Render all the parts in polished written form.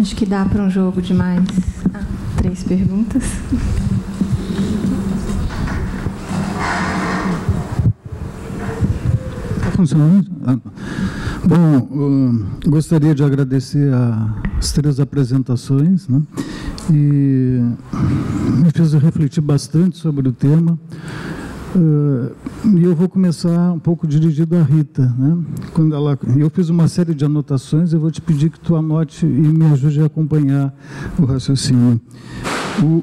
Acho que dá para um jogo de mais 3 perguntas. Está funcionando? Bom, gostaria de agradecer as 3 apresentações, né? E me fez refletir bastante sobre o tema. E eu vou começar um pouco dirigido à Rita, né? Eu fiz uma série de anotações, eu vou te pedir que tu anote e me ajude a acompanhar o raciocínio.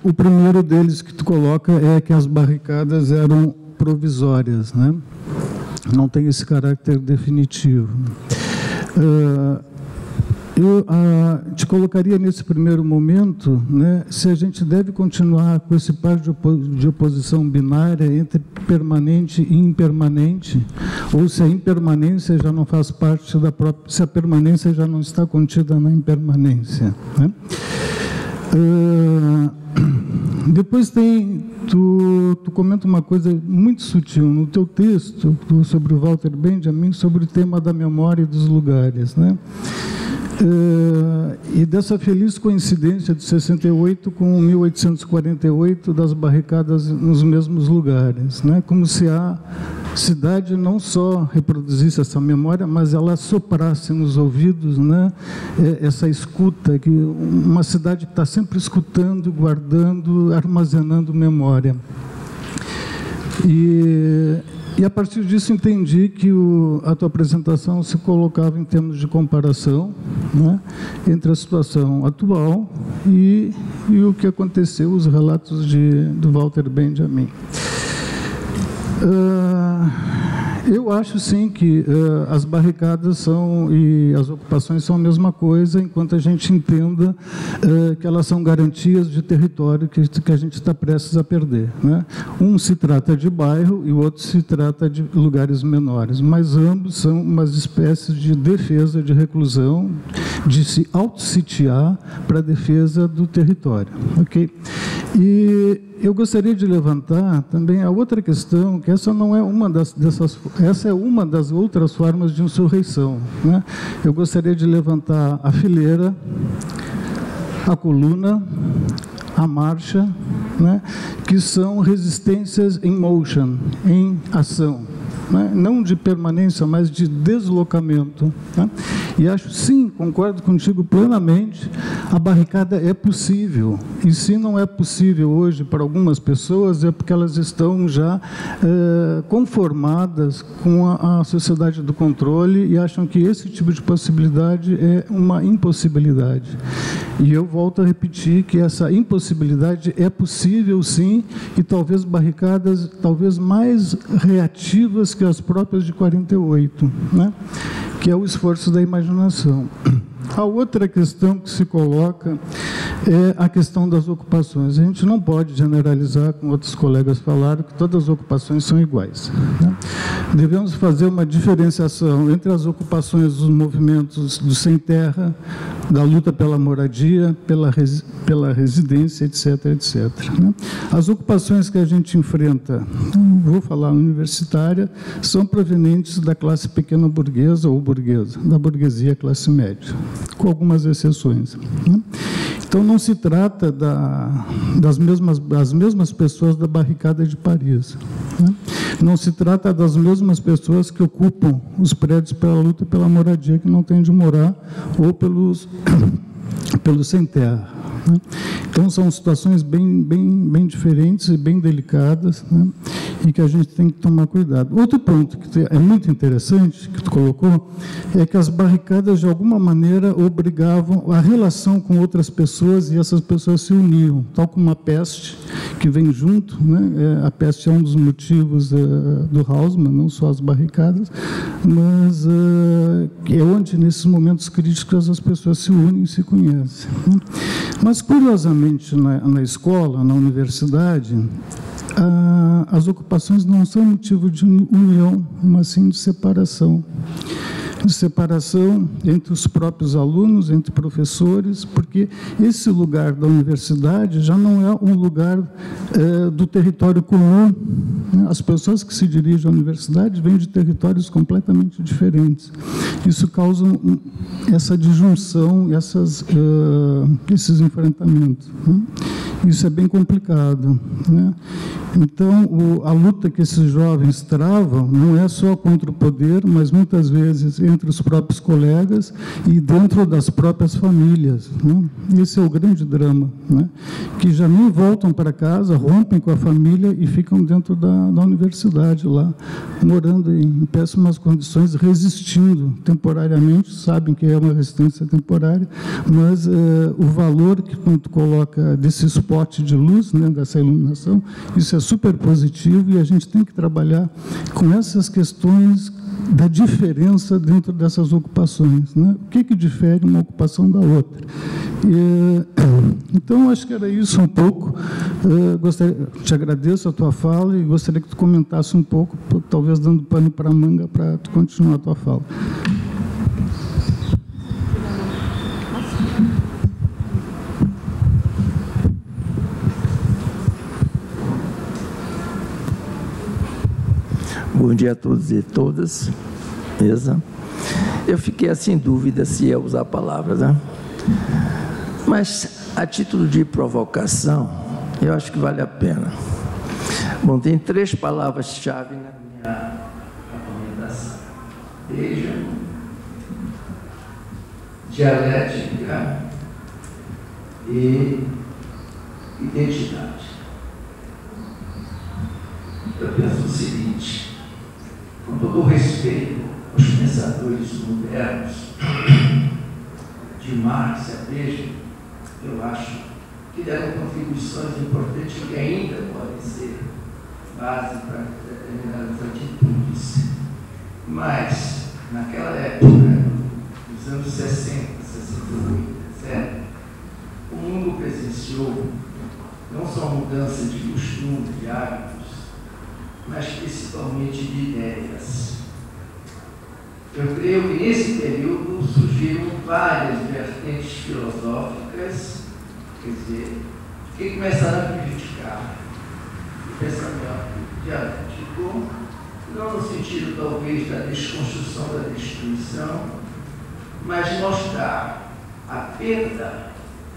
O primeiro deles que tu coloca é que as barricadas eram provisórias, né? Não tem esse caráter definitivo. Eu te colocaria nesse primeiro momento, né, se a gente deve continuar com esse par de oposição binária entre permanente e impermanente, ou se a impermanência já não faz parte da própria, se a permanência já não está contida na impermanência, né? Depois tu comenta uma coisa muito sutil no teu texto sobre o Walter Benjamin, sobre o tema da memória e dos lugares, né? E dessa feliz coincidência de 68 com 1848 das barricadas nos mesmos lugares, né? Como se a cidade não só reproduzisse essa memória, mas ela soprasse nos ouvidos, né? Essa escuta, que uma cidade que está sempre escutando, guardando, armazenando memória. E a partir disso entendi que a tua apresentação se colocava em termos de comparação, né, entre a situação atual e o que aconteceu, os relatos do Walter Benjamin. Eu acho, sim, que as barricadas e as ocupações são a mesma coisa, enquanto a gente entenda que elas são garantias de território que a gente está prestes a perder, né? Um se trata de bairro e o outro se trata de lugares menores, mas ambos são umas espécies de defesa, de reclusão, de se auto-sitiar para a defesa do território, ok? E eu gostaria de levantar também a outra questão, que essa não é essa é uma das outras formas de insurreição, né? Eu gostaria de levantar a fileira, a coluna, a marcha, né? Que são resistências in motion, em ação, né? Não de permanência, mas de deslocamento, né? E acho, sim, concordo contigo plenamente, a barricada é possível. E se não é possível hoje para algumas pessoas, é porque elas estão já conformadas com a sociedade do controle e acham que esse tipo de possibilidade é uma impossibilidade. E eu volto a repetir que essa impossibilidade é possível, sim, e talvez barricadas talvez mais reativas que as próprias de 48, né? Que é o esforço da imaginação. A outra questão que se coloca é a questão das ocupações. A gente não pode generalizar, como outros colegas falaram, que todas as ocupações são iguais, né? Devemos fazer uma diferenciação entre as ocupações dos movimentos do sem terra, da luta pela moradia, pela residência, etc., etc., né? As ocupações que a gente enfrenta, vou falar universitária, são provenientes da classe pequena burguesa ou burguesa, da burguesia classe média, com algumas exceções, né? Então, não se trata das mesmas pessoas da barricada de Paris, né? Não se trata das mesmas pessoas que ocupam os prédios pela luta pela moradia, que não têm de morar, ou pelos sem terra, né? Então, são situações bem diferentes e bem delicadas, né? E que a gente tem que tomar cuidado. Outro ponto que é muito interessante, que tu colocou, é que as barricadas, de alguma maneira, obrigavam a relação com outras pessoas e essas pessoas se uniam, tal como a peste, que vem junto, né? A peste é um dos motivos do Haussmann, não só as barricadas, mas é onde, nesses momentos críticos, as pessoas se unem e se conhecem, né? Mas, curiosamente, na escola, na universidade, as ocupações não são motivo de união, mas sim de separação. De separação entre os próprios alunos, entre professores, porque esse lugar da universidade já não é um lugar do território comum, As pessoas que se dirigem à universidade vêm de territórios completamente diferentes. Isso causa essa disjunção, esses enfrentamentos. Isso é bem complicado. Então, a luta que esses jovens travam não é só contra o poder, mas muitas vezes entre os próprios colegas e dentro das próprias famílias. Esse é o grande drama, que já nem voltam para casa, rompem com a família e ficam dentro da universidade lá, morando em péssimas condições, resistindo temporariamente, sabem que é uma resistência temporária, mas o valor que quando coloca desse spot de luz, dessa iluminação, isso é super positivo e a gente tem que trabalhar com essas questões da diferença dentro dessas ocupações. O que difere uma ocupação da outra? Então, acho que era isso um pouco. Te agradeço a tua fala e gostaria que tu comentasse um pouco, talvez dando pano para a manga, para tu continuar a tua fala. Bom dia a todos e todas. Beleza? Eu fiquei assim em dúvida se ia usar palavras, Mas, a título de provocação, eu acho que vale a pena. Bom, tem 3 palavras-chave na minha argumentação. Veja, dialética e identidade. Eu penso o seguinte: com todo o respeito aos pensadores modernos, de Marx a Brecht, eu acho que deram contribuições importantes que ainda podem ser base para determinadas atitudes. Mas, naquela época, nos anos 60, 68, etc., o mundo presenciou não só mudança de costume, de hábitos, mas principalmente de ideias. Eu creio que nesse período surgiram várias vertentes filosóficas, quer dizer, que começaram a prejudicar o pensamento dialético, não no sentido talvez da desconstrução, da destruição, mas mostrar a perda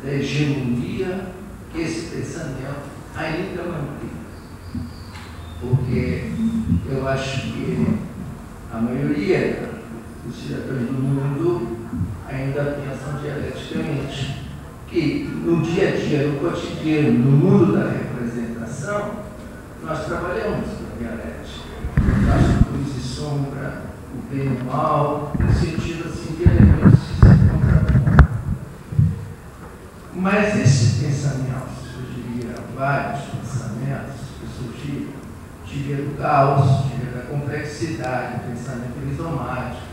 da hegemonia que esse pensamento ainda mantém. Porque eu acho que a maioria dos cidadãos do mundo ainda pensam dialeticamente, que no dia a dia, no cotidiano, no mundo da representação, nós trabalhamos com a dialética. A luz e sombra, o bem e o mal, no sentido assim de elementos que se contrapõem. Mas esse pensamento, surgiria vários pensamentos que surgiram, tive do caos, tive da complexidade, do pensamento rizomático,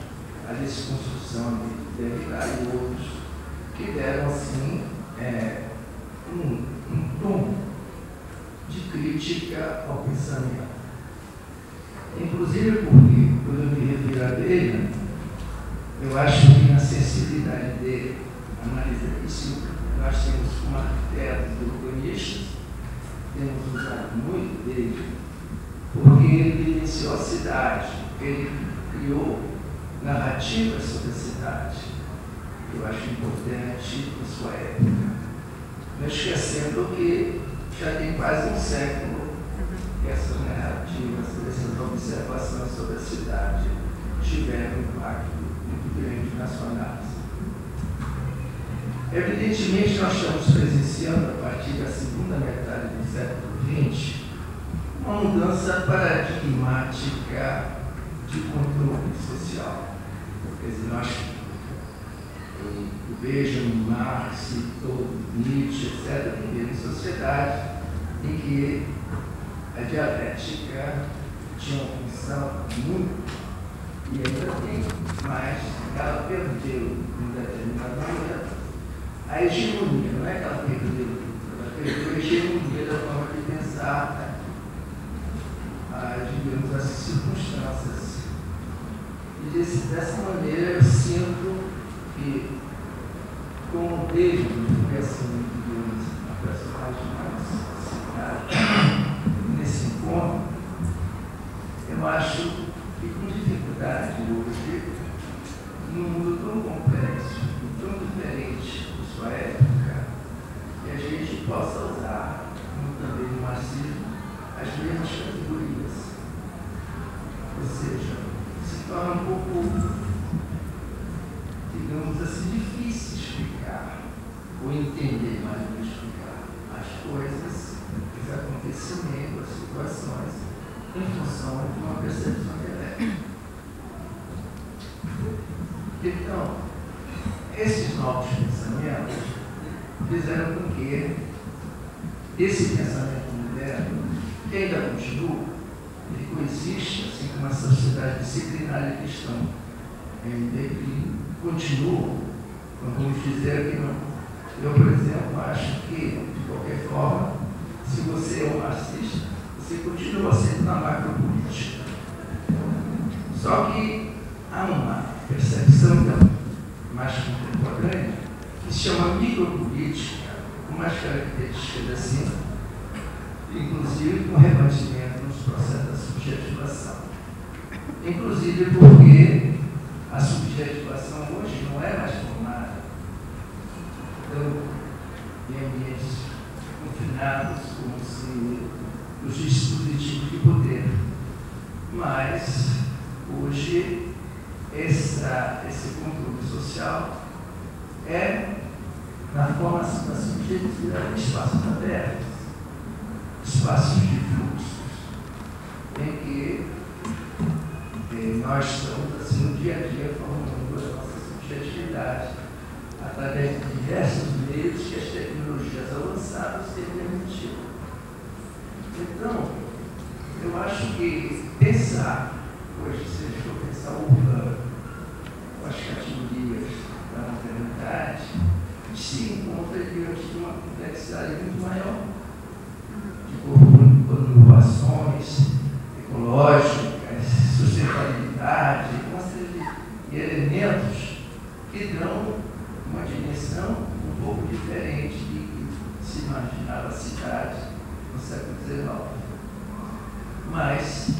a desconstrução de Derrida e outros, que deram, assim, um tom de crítica ao pensamento. Inclusive porque, quando eu me refiro a ele, eu acho que na sensibilidade dele, analisa isso, nós temos como arquitetos e urbanistas, temos usado muito dele, porque ele vivenciou a cidade, ele criou narrativas sobre a cidade, que eu acho importante na sua época. Não esquecendo que já tem quase um século que essas narrativas, essas observações sobre a cidade tiveram um impacto muito grande nacional. Evidentemente, nós estamos presenciando, a partir da segunda metade do século XX, uma mudança paradigmática de controle social. Quer dizer, nós vejam Marx, Nietzsche, etc., vivendo em sociedade em que a dialética tinha uma função muito, e ainda tem, mas ela perdeu, em determinado momento, a hegemonia. Não é que ela perdeu, ela perdeu a hegemonia da forma de pensar, digamos, as circunstâncias. E dessa maneira eu sinto que, como David, que é assim, digamos, a personagem mais citada nesse encontro, pouco, digamos assim, difícil explicar, ou entender mais do que explicar as coisas, os acontecimentos, as situações, em função de uma percepção dialética. Então, esses novos pensamentos fizeram com que esse pensamento moderno, que ainda continua, ele coexiste, assim como a sociedade disciplinar e cristã, ele continua, vamos dizer que não. Eu, por exemplo, acho que, de qualquer forma, se você é um marxista, você continua sendo na macropolítica. Só que há uma percepção então, mais contemporânea que se chama micropolítica, com mais características assim, inclusive com rebatimento nos processos da subjetivação. Inclusive porque a subjetivação hoje não é mais formada em ambientes confinados, como se os dispositivos de poder. Mas hoje esse controle social é na formação da subjetividade de espaços abertos, espaços de fluxos, em que nós estamos assim, no dia a dia formando a nossa subjetividade através de diversos meios que as tecnologias avançadas têm permitido. Então, eu acho que pensar, hoje, se a gente for pensar o urbano, com as categorias da modernidade, se encontra diante de uma complexidade muito maior, de inovações ecológicas, sustentabilidade, uma série de elementos que dão uma dimensão um pouco diferente de que se imaginava a cidade no século XIX. Mas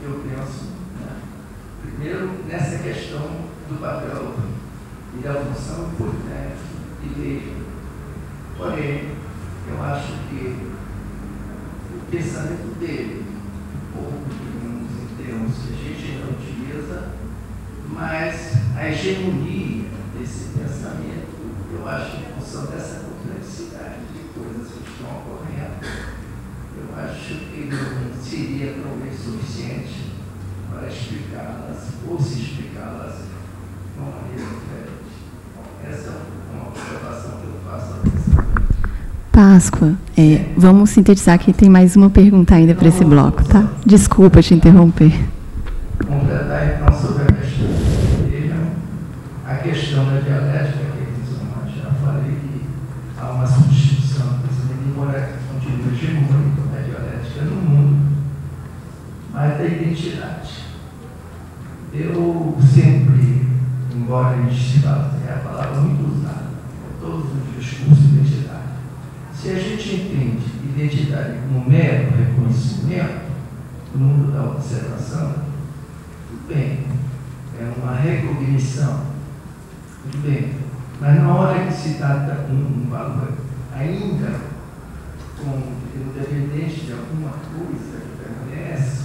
eu penso, primeiro, nessa questão do papel e da função importante de igreja. Porém, eu acho que o pensamento dele, pouco em termos que a gente ainda utiliza, mas a hegemonia desse pensamento, eu acho que em função dessa complexidade de coisas que estão ocorrendo, eu acho que não seria talvez suficiente para explicá-las ou se explicá-las de uma maneira diferente. Essa é uma observação que eu faço a pensar. Páscoa, vamos sintetizar que tem mais uma pergunta ainda para esse bloco, tá? Desculpa te interromper. Completar então sobre a questão a questão da dialética, que eu já falei que há uma substituição, embora continue hegemônica da dialética no mundo, mas da identidade. Eu sempre, embora a gente fale, é a palavra muito usada em todos os discursos de identidade. Se a gente entende identidade como mero reconhecimento no mundo da observação, tudo bem, é uma recognição, tudo bem, mas na hora que se trata um valor ainda independente de alguma coisa que permanece,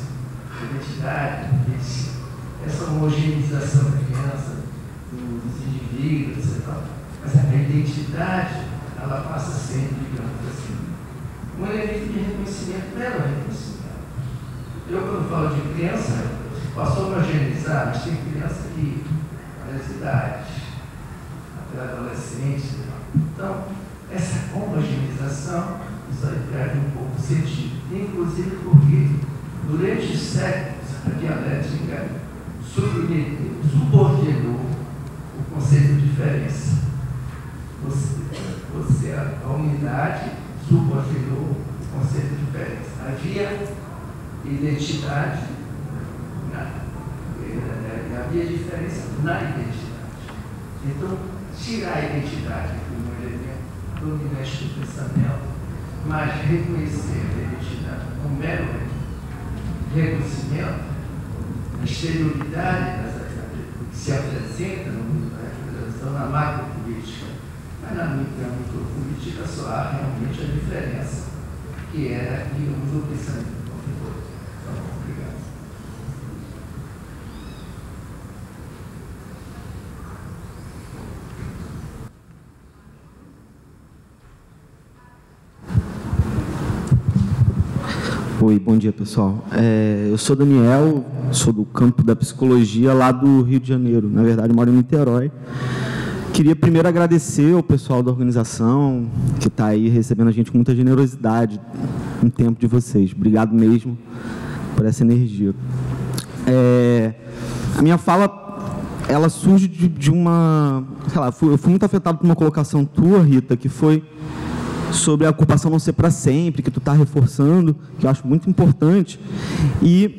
identidade, essa homogeneização da criança, dos indivíduos, etc. Mas a identidade, ela passa sempre, digamos assim, um elemento de reconhecimento, mero reconhecimento. Eu, quando falo de criança, posso homogeneizar, mas tem criança que várias idades, até adolescente. Então, essa homogeneização, isso aí perde um pouco o sentido. Inclusive porque, durante os séculos, a dialética subordinou o conceito de diferença. A unidade subordinou o conceito de diferença. Havia identidade, havia diferença na identidade. Então, tirar a identidade como um elemento dominante do pensamento, mas reconhecer a identidade como mero reconhecimento, a exterioridade que se apresenta no mundo da representação, na macropolítica, mas na micropolítica só há realmente a diferença, que era, digamos, o pensamento contemporâneo. Então, obrigado. Oi, bom dia, pessoal. Eu sou Daniel, sou do campo da psicologia lá do Rio de Janeiro. Na verdade, moro em Niterói. Queria primeiro agradecer ao pessoal da organização que está aí recebendo a gente com muita generosidade no tempo de vocês. Obrigado mesmo por essa energia. A minha fala, ela surge de uma... Sei lá, eu fui muito afetado por uma colocação tua, Rita, que foi sobre a ocupação não ser para sempre, que tu está reforçando, que eu acho muito importante. E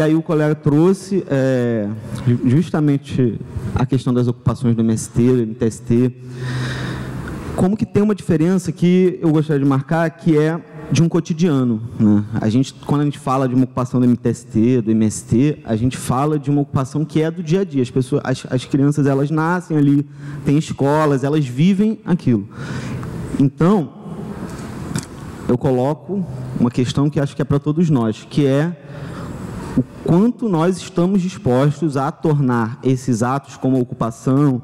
aí o colega trouxe justamente a questão das ocupações do MST, do MTST, como que tem uma diferença que eu gostaria de marcar, que é de um cotidiano, né? Quando a gente fala de uma ocupação do MTST, do MST, a gente fala de uma ocupação que é do dia a dia. As crianças, elas nascem ali, têm escolas, elas vivem aquilo. Então, eu coloco uma questão que acho que é para todos nós, que é o quanto nós estamos dispostos a tornar esses atos como ocupação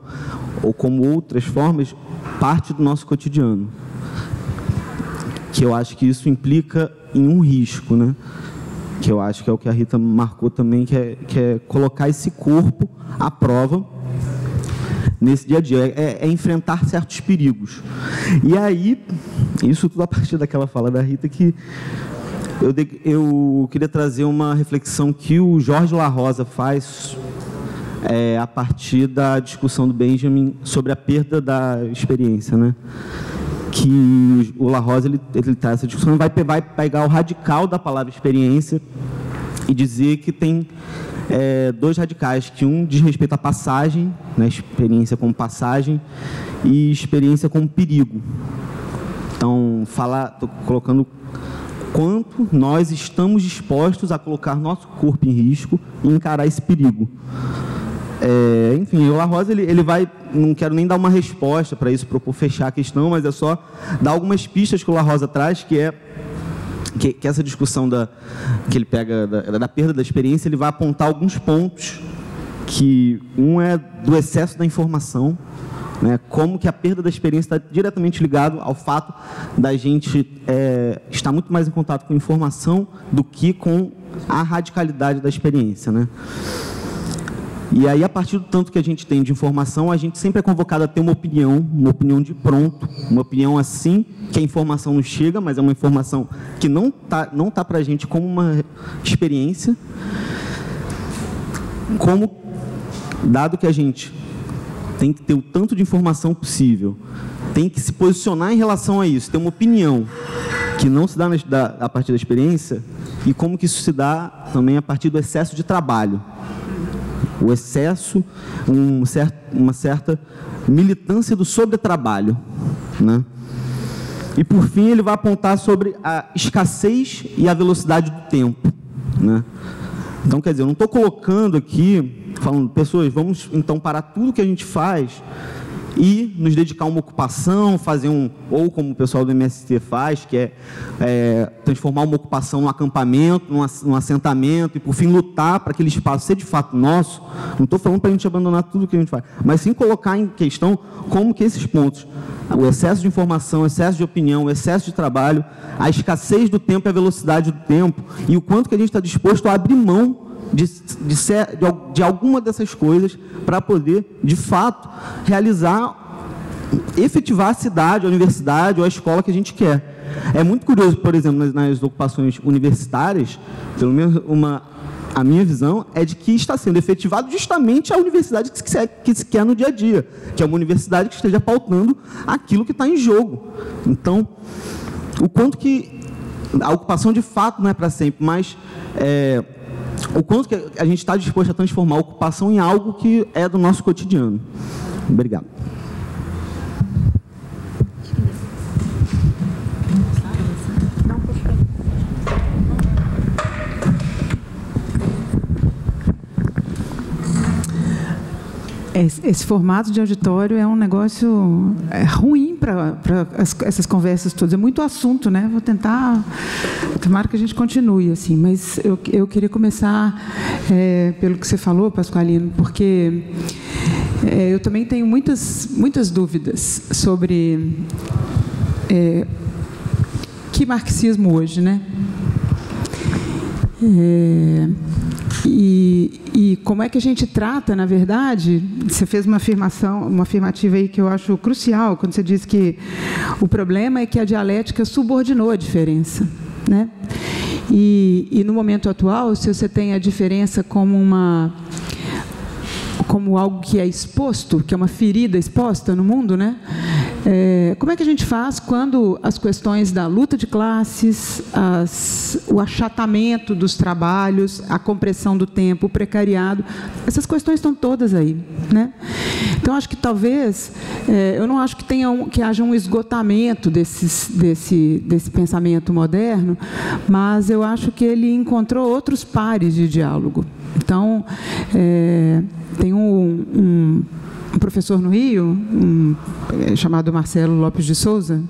ou como outras formas parte do nosso cotidiano. Que eu acho que isso implica em um risco, né? Que eu acho que é o que a Rita marcou também, que é colocar esse corpo à prova nesse dia a dia, é enfrentar certos perigos. E aí, isso tudo a partir daquela fala da Rita, que eu queria trazer uma reflexão que o Jorge La Rosa faz a partir da discussão do Benjamin sobre a perda da experiência, né? Que o La Rosa ele traz essa discussão, vai pegar o radical da palavra experiência e dizer que tem dois radicais, que um diz respeito à passagem, né, experiência como passagem, e experiência como perigo. Então, estou colocando quanto nós estamos dispostos a colocar nosso corpo em risco e encarar esse perigo. Enfim, o La Rosa, ele vai, não quero nem dar uma resposta para isso, propor fechar a questão, mas é só dar algumas pistas que o La Rosa traz, que essa discussão que ele pega da perda da experiência, ele vai apontar alguns pontos, que um é do excesso da informação, né, como que a perda da experiência está diretamente ligado ao fato da gente estar muito mais em contato com informação do que com a radicalidade da experiência, né? E aí, a partir do tanto que a gente tem de informação, a gente sempre é convocado a ter uma opinião de pronto, uma opinião assim, que a informação nos chega, mas é uma informação que não tá para a gente como uma experiência, como, dado que a gente tem que ter o tanto de informação possível, tem que se posicionar em relação a isso, ter uma opinião que não se dá a partir da experiência, e como que isso se dá também a partir do excesso de trabalho. O excesso, uma certa militância do sobretrabalho, né? E, por fim, ele vai apontar sobre a escassez e a velocidade do tempo, né? Então, quer dizer, eu não estou colocando aqui, falando, pessoas, vamos, então, parar tudo que a gente faz e nos dedicar a uma ocupação, fazer ou como o pessoal do MST faz, que é transformar uma ocupação num acampamento, num assentamento, e por fim lutar para aquele espaço ser de fato nosso. Não estou falando para a gente abandonar tudo que a gente faz, mas sim colocar em questão como que esses pontos, o excesso de informação, o excesso de opinião, o excesso de trabalho, a escassez do tempo e a velocidade do tempo, e o quanto que a gente está disposto a abrir mão de alguma dessas coisas para poder, de fato, efetivar a cidade, a universidade ou a escola que a gente quer. É muito curioso, por exemplo, nas ocupações universitárias, pelo menos a minha visão é de que está sendo efetivado justamente a universidade que se quer no dia a dia, que é uma universidade que esteja pautando aquilo que está em jogo. Então, o quanto que a ocupação de fato não é para sempre, mas o quanto que a gente está disposto a transformar a ocupação em algo que é do nosso cotidiano. Obrigado. Esse formato de auditório é um negócio ruim para essas conversas todas. É muito assunto, né? Vou tentar... Tomara que a gente continue assim. Mas eu queria começar pelo que você falou, Pasqualino, porque eu também tenho muitas dúvidas sobre que marxismo hoje, né? E como é que a gente trata, na verdade, você fez uma afirmativa aí que eu acho crucial, quando você diz que o problema é que a dialética subordinou a diferença, né? E no momento atual, se você tem a diferença como algo que é exposto, que é uma ferida exposta no mundo, né? Como é que a gente faz quando as questões da luta de classes, o achatamento dos trabalhos, a compressão do tempo, o precariado, essas questões estão todas aí, né? Então, acho que talvez, eu não acho que haja um esgotamento desse pensamento moderno, mas eu acho que ele encontrou outros pares de diálogo. Então, tem um professor no Rio, chamado Marcelo Lopes de Souza,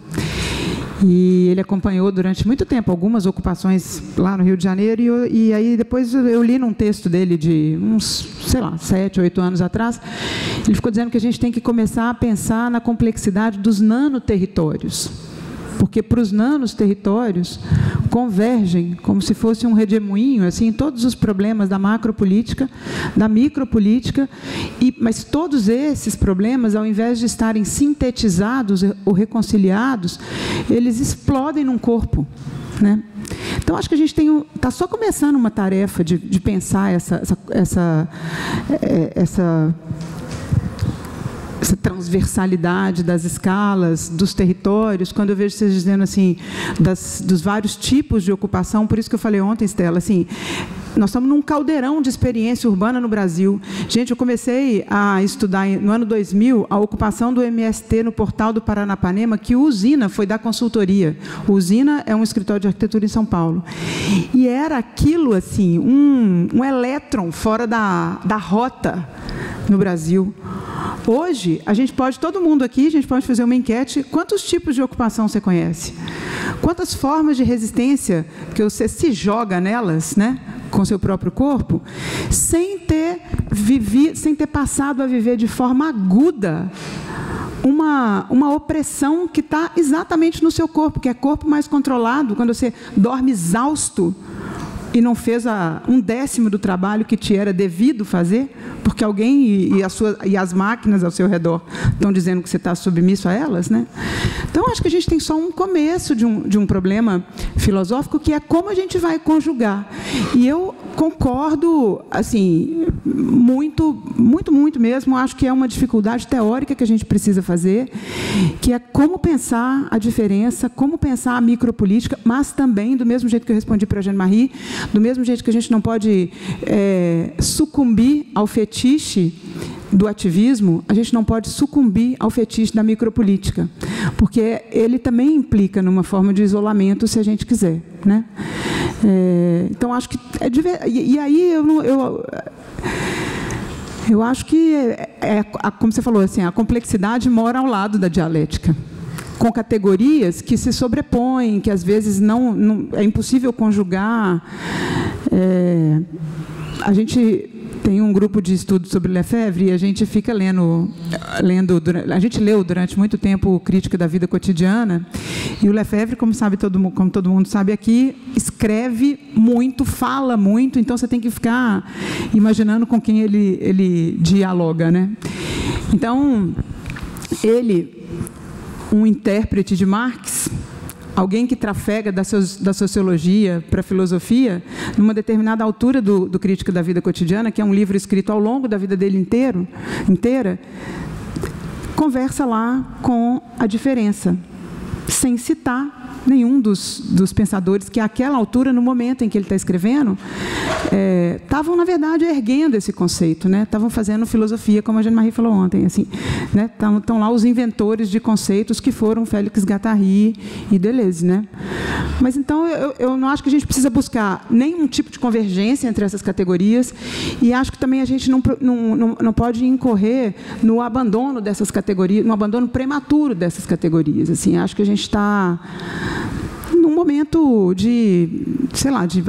e ele acompanhou durante muito tempo algumas ocupações lá no Rio de Janeiro, e aí depois eu li num texto dele de uns, 7, 8 anos atrás, ele ficou dizendo que a gente tem que começar a pensar na complexidade dos nanoterritórios, porque para os nanos-territórios convergem, como se fosse um redemoinho, assim, todos os problemas da macropolítica, da micropolítica, mas todos esses problemas, ao invés de estarem sintetizados ou reconciliados, eles explodem num corpo, né? Então, acho que a gente está só começando uma tarefa de pensar essa transversalidade das escalas, dos territórios, quando eu vejo vocês dizendo assim, dos vários tipos de ocupação, por isso que eu falei ontem, Estela, assim, nós estamos num caldeirão de experiência urbana no Brasil. Gente, eu comecei a estudar no ano 2000 a ocupação do MST no Portal do Paranapanema, que o Usina foi dar consultoria. O Usina é um escritório de arquitetura em São Paulo. E era aquilo, assim, um elétron fora da rota no Brasil. Hoje, todo mundo aqui, a gente pode fazer uma enquete, quantos tipos de ocupação você conhece? Quantas formas de resistência que você se joga nelas, né, com seu próprio corpo, sem ter passado a viver de forma aguda uma opressão que está exatamente no seu corpo, que é corpo mais controlado, quando você dorme exausto e não fez 1/10 do trabalho que te era devido fazer, porque alguém e as máquinas ao seu redor estão dizendo que você está submisso a elas, né? Então, acho que a gente tem só um começo de um problema filosófico, que é como a gente vai conjugar. E eu concordo, assim, muito, muito, muito mesmo, acho que é uma dificuldade teórica que a gente precisa fazer, que é como pensar a diferença, como pensar a micropolítica, mas também, do mesmo jeito que eu respondi para a Jeanne-Marie, do mesmo jeito que a gente não pode sucumbir ao fetiche do ativismo, a gente não pode sucumbir ao fetiche da micropolítica, porque ele também implica numa forma de isolamento, se a gente quiser, né? Então, acho que e aí eu acho que como você falou, assim, a complexidade mora ao lado da dialética, com categorias que se sobrepõem, que às vezes não é impossível conjugar. A gente tem um grupo de estudo sobre Lefebvre e a gente fica lendo a gente leu durante muito tempo Crítica da Vida Cotidiana, e o Lefebvre, como todo mundo sabe aqui, escreve muito, fala muito, então você tem que ficar imaginando com quem ele dialoga, né? Então, ele, um intérprete de Marx, alguém que trafega da sociologia para a filosofia, numa determinada altura do Crítica da Vida Cotidiana, que é um livro escrito ao longo da vida dele inteira, conversa lá com a diferença, sem citar nenhum dos pensadores que, àquela altura, no momento em que ele está escrevendo, estavam, na verdade, erguendo esse conceito, né? Estavam fazendo filosofia, como a Jeanne-Marie falou ontem, assim, né? Estão lá os inventores de conceitos, que foram Félix Guattari e Deleuze, né? Mas, então, eu não acho que a gente precisa buscar nenhum tipo de convergência entre essas categorias, e acho que também a gente não pode incorrer no abandono dessas categorias, no abandono prematuro dessas categorias, assim. Acho que a gente está num momento de, sei lá, de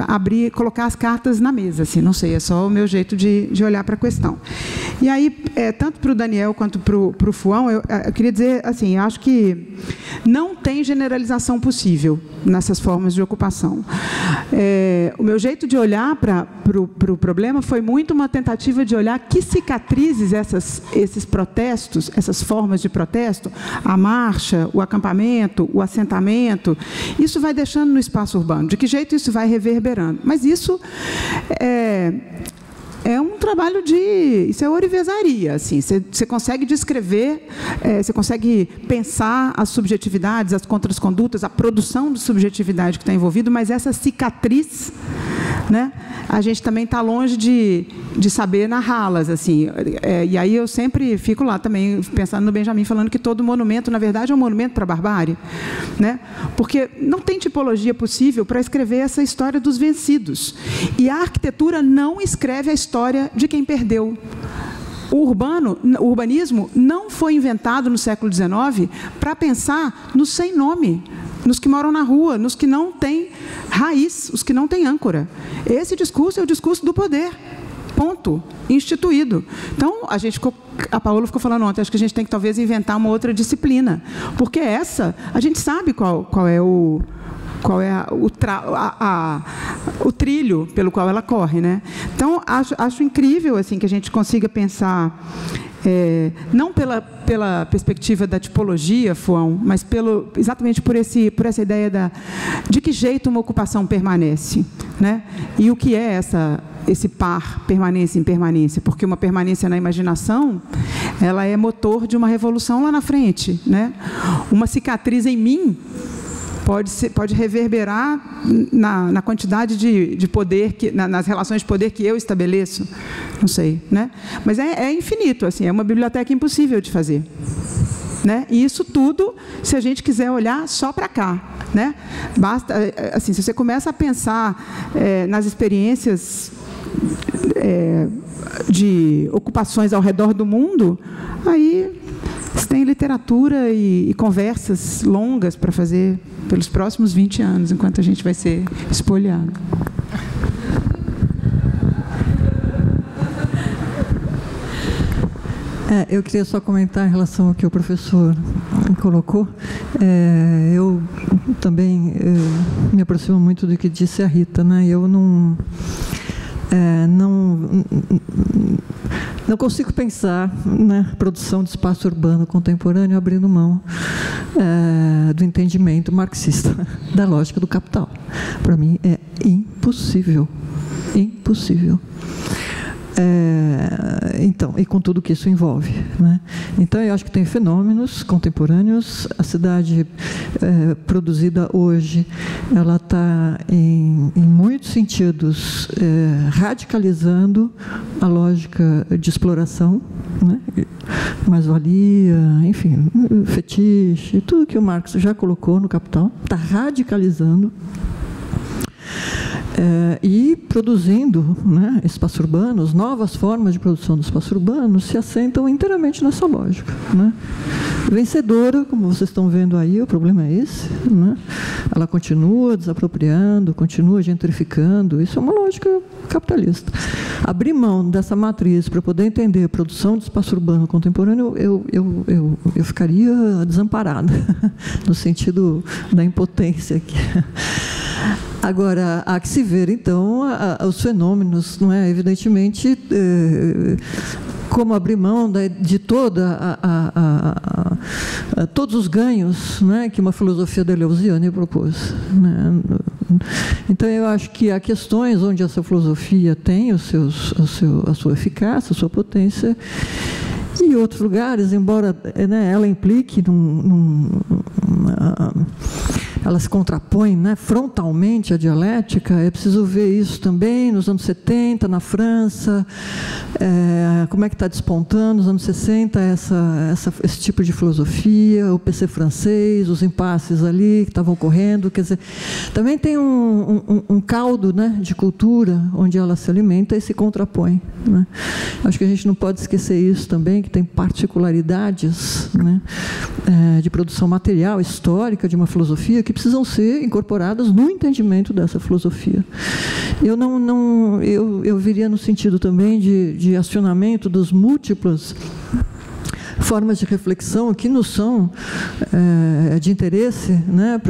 colocar as cartas na mesa, assim, não sei, é só o meu jeito de olhar para a questão. E aí, tanto para o Daniel quanto para o Fuão, eu queria dizer, assim, eu acho que não tem generalização possível nessas formas de ocupação. O meu jeito de olhar para o problema foi muito uma tentativa de olhar que cicatrizes esses protestos, essas formas de protesto, a marcha, o acampamento, o assentamento, isso vai deixando no espaço urbano. De que jeito isso vai reverberando? Mas isso é um trabalho isso é orivesaria, assim, você consegue descrever, você consegue pensar as subjetividades, as contracondutas, a produção de subjetividade que está envolvido, mas essa cicatriz, né, a gente também está longe de saber narrá-las, assim, e aí eu sempre fico lá também pensando no Benjamin, falando que todo monumento, na verdade, é um monumento para a barbárie, né, porque não tem tipologia possível para escrever essa história dos vencidos, e a arquitetura não escreve a história de quem perdeu. O urbanismo não foi inventado no século XIX para pensar nos sem nome, nos que moram na rua, nos que não têm raiz, os que não têm âncora. Esse discurso é o discurso do poder, ponto, instituído. Então, a Paola ficou falando ontem, acho que a gente tem que talvez inventar uma outra disciplina, porque a gente sabe qual é o trilho pelo qual ela corre, né? Então, acho incrível assim, que a gente consiga pensar, não pela perspectiva da tipologia, Fuão, mas exatamente por essa ideia de que jeito uma ocupação permanece, né? E o que é esse par permanência e impermanência, porque uma permanência na imaginação, ela é motor de uma revolução lá na frente, né? Uma cicatriz em mim pode reverberar na quantidade de poder, nas relações de poder que eu estabeleço, não sei, né? Mas é infinito, assim, é uma biblioteca impossível de fazer, né? E isso tudo, se a gente quiser olhar só para cá, né? Basta, assim, se você começa a pensar nas experiências de ocupações ao redor do mundo, aí você tem literatura e conversas longas para fazer pelos próximos 20 anos, enquanto a gente vai ser espoliado. Eu queria só comentar em relação ao que o professor colocou. Eu também me aproximo muito do que disse a Rita, né? Eu não consigo pensar na produção de espaço urbano contemporâneo abrindo mão do entendimento marxista da lógica do capital. Para mim é impossível, impossível. Então, e com tudo que isso envolve, né? Então, eu acho que tem fenômenos contemporâneos. A cidade produzida hoje, ela está, em muitos sentidos, radicalizando a lógica de exploração, né? Mais-valia, enfim, fetiche, tudo que o Marx já colocou no Capital, está radicalizando. E produzindo, né, espaços urbanos, novas formas de produção do espaço urbano se assentam inteiramente nessa lógica, né? Vencedora, como vocês estão vendo aí, o problema é esse, né? Ela continua desapropriando, continua gentrificando, isso é uma lógica capitalista. Abrir mão dessa matriz para poder entender a produção de espaço urbano contemporâneo, eu ficaria desamparada, no sentido da impotência aqui. Agora, há que se ver, então, os fenômenos, não é? Evidentemente, como abrir mão de todos os ganhos, né, que uma filosofia deleuziana propôs, né? Então, eu acho que há questões onde essa filosofia tem a sua eficácia, a sua potência, e em outros lugares, embora, né, ela implique ela se contrapõe, né, frontalmente à dialética. É preciso ver isso também nos anos 70, na França, como é que está despontando nos anos 60 esse tipo de filosofia, o PC francês, os impasses ali que estavam ocorrendo. Quer dizer, também tem um caldo, né, de cultura onde ela se alimenta e se contrapõe, né? Acho que a gente não pode esquecer isso também, que tem particularidades, né, de produção material, histórica de uma filosofia que precisam ser incorporadas no entendimento dessa filosofia. Eu viria no sentido também de acionamento das múltiplas formas de reflexão que nos são de interesse, né,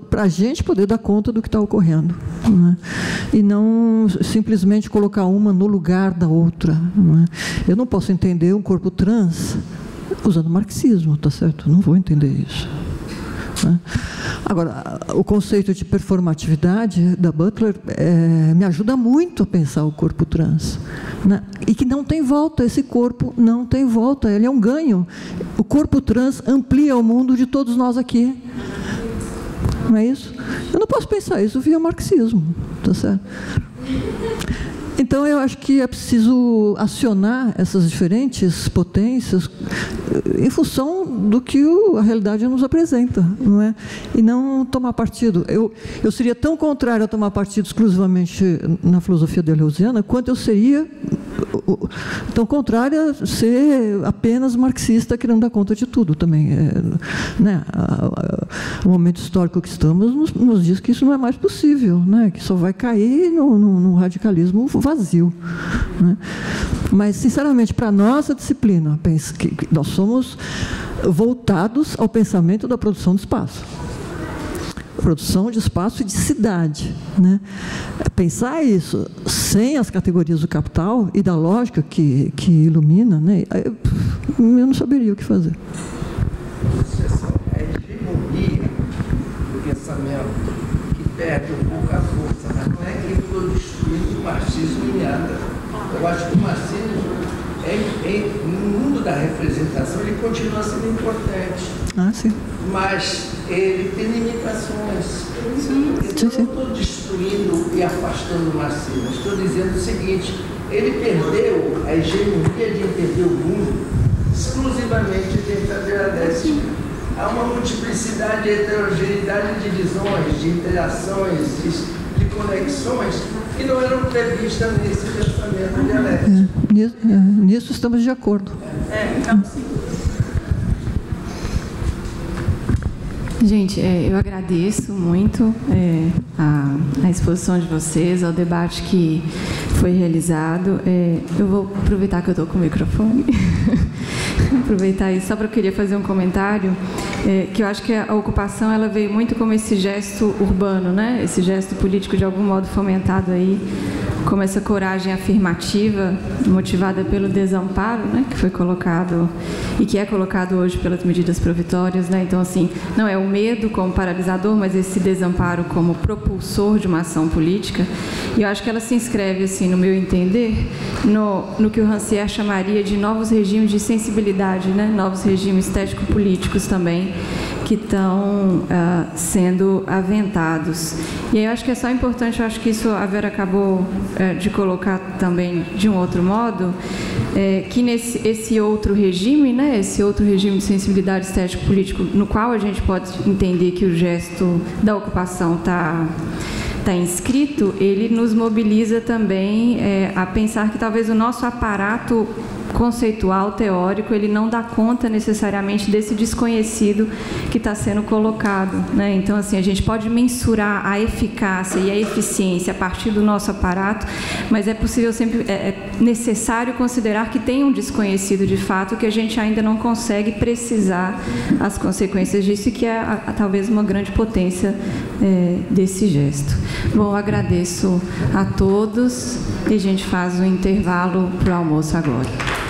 para a gente poder dar conta do que está ocorrendo, né, e não simplesmente colocar uma no lugar da outra, né. Eu não posso entender um corpo trans usando marxismo, tá certo? Não vou entender isso, né? Agora, o conceito de performatividade da Butler me ajuda muito a pensar o corpo trans, né? E que não tem volta, esse corpo não tem volta, ele é um ganho. O corpo trans amplia o mundo de todos nós aqui, não é isso? Eu não posso pensar isso via marxismo, tá certo? Então, eu acho que é preciso acionar essas diferentes potências em função do que a realidade nos apresenta, não é? E não tomar partido. Eu seria tão contrário a tomar partido exclusivamente na filosofia deleuziana, quanto eu seria tão contrária a ser apenas marxista, querendo dar conta de tudo também. Né? O momento histórico que estamos nos diz que isso não é mais possível, né? Que só vai cair no radicalismo vazio, né? Mas, sinceramente, para a nossa disciplina, penso que nós somos voltados ao pensamento da produção de espaço. Produção de espaço e de cidade, né? Pensar isso sem as categorias do capital e da lógica que ilumina, né? Eu não saberia o que fazer. A hegemonia do pensamento que perde um pouco a força, mas não é que eu estou destruindo o marxismo em nada. Eu acho que o marxismo, no mundo da representação, ele continua sendo importante. Ah, sim. Mas ele tem limitações. Eu não estou destruindo e afastando o marxismo. Estou dizendo o seguinte: ele perdeu a hegemonia de entender o mundo exclusivamente dentro da dialética. Há uma multiplicidade, heterogeneidade de visões, de interações, de conexões que não eram previstas nesse pensamento dialético. Nisso estamos de acordo. Então, sim. Gente, eu agradeço muito a exposição de vocês, ao debate que foi realizado. Eu vou aproveitar que eu estou com o microfone, aproveitar isso, só porque eu queria fazer um comentário, que eu acho que a ocupação ela veio muito como esse gesto urbano, né? Esse gesto político de algum modo fomentado aí, como essa coragem afirmativa, motivada pelo desamparo, né, que foi colocado e que é colocado hoje pelas medidas provisórias, né? Então, assim, não é o medo como paralisador, mas esse desamparo como propulsor de uma ação política. E eu acho que ela se inscreve, assim, no meu entender, no que o Rancière chamaria de novos regimes de sensibilidade, né? Novos regimes estético-políticos também, que estão sendo aventados. E aí eu acho que é só importante, eu acho que isso a Vera acabou de colocar também de um outro modo, que esse outro regime, né, esse outro regime de sensibilidade estético-político, no qual a gente pode entender que o gesto da ocupação está inscrito, ele nos mobiliza também a pensar que talvez o nosso aparato conceitual, teórico, ele não dá conta necessariamente desse desconhecido que está sendo colocado, né? Então, assim, a gente pode mensurar a eficácia e a eficiência a partir do nosso aparato, mas é possível sempre, é necessário considerar que tem um desconhecido de fato, que a gente ainda não consegue precisar as consequências disso e que é talvez uma grande potência desse gesto. Bom, agradeço a todos e a gente faz um intervalo para o almoço agora.